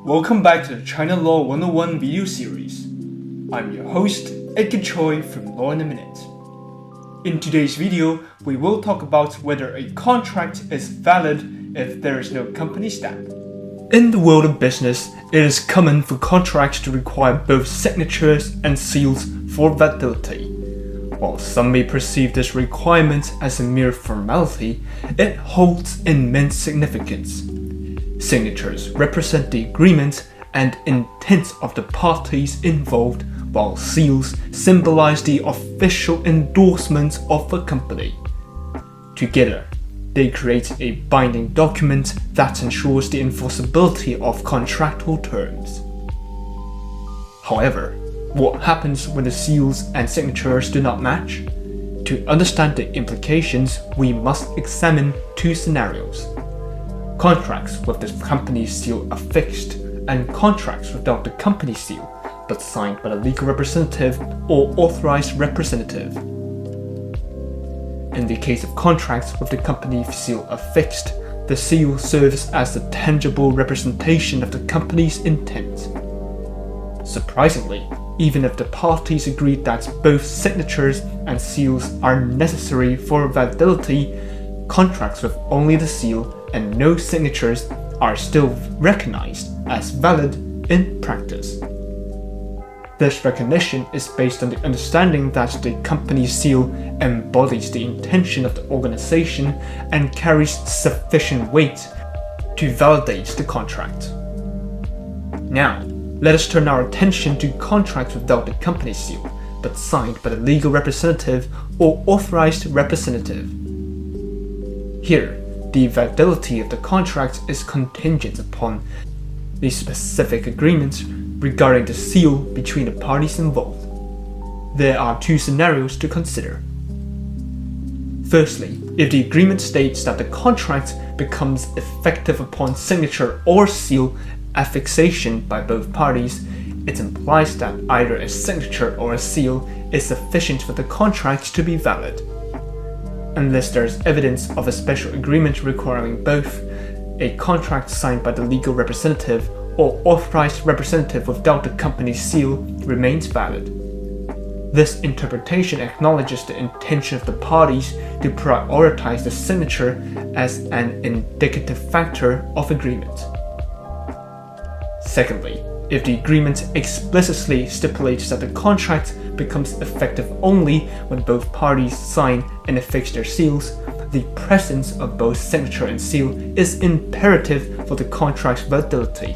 Welcome back to the China Law 101 video series. I'm your host, Edgar Choi from Law in a Minute. In today's video, we will talk about whether a contract is valid if there is no company stamp. In the world of business, it is common for contracts to require both signatures and seals for validity. While some may perceive this requirement as a mere formality, it holds immense significance. Signatures represent the agreement and intent of the parties involved, while seals symbolize the official endorsement of the company. Together, they create a binding document that ensures the enforceability of contractual terms. However, what happens when the seals and signatures do not match? To understand the implications, we must examine two scenarios. Contracts with the company seal affixed and contracts without the company seal but signed by the legal representative or authorized representative. In the case of contracts with the company seal affixed, the seal serves as the tangible representation of the company's intent. Surprisingly, even if the parties agreed that both signatures and seals are necessary for validity, contracts with only the seal and no signatures are still recognized as valid in practice. This recognition is based on the understanding that the company seal embodies the intention of the organization and carries sufficient weight to validate the contract. Now, let us turn our attention to contracts without the company seal, but signed by the legal representative or authorized representative. Here, the validity of the contract is contingent upon the specific agreement regarding the seal between the parties involved. There are two scenarios to consider. Firstly, if the agreement states that the contract becomes effective upon signature or seal affixation by both parties, it implies that either a signature or a seal is sufficient for the contract to be valid. Unless there is evidence of a special agreement requiring both, a contract signed by the legal representative or authorized representative without the company's seal remains valid. This interpretation acknowledges the intention of the parties to prioritize the signature as an indicative factor of agreement. Secondly, if the agreement explicitly stipulates that the contract becomes effective only when both parties sign and affix their seals, the presence of both signature and seal is imperative for the contract's validity.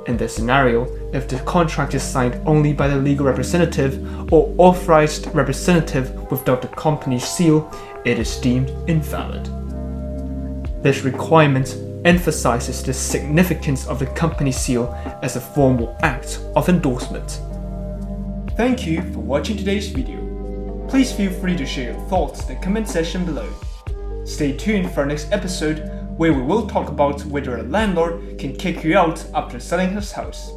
In this scenario, if the contract is signed only by the legal representative or authorized representative without the company's seal, it is deemed invalid. This requirement emphasizes the significance of the company seal as a formal act of endorsement. Thank you for watching today's video. Please feel free to share your thoughts in the comment section below. Stay tuned for our next episode where we will talk about whether a landlord can kick you out after selling his house.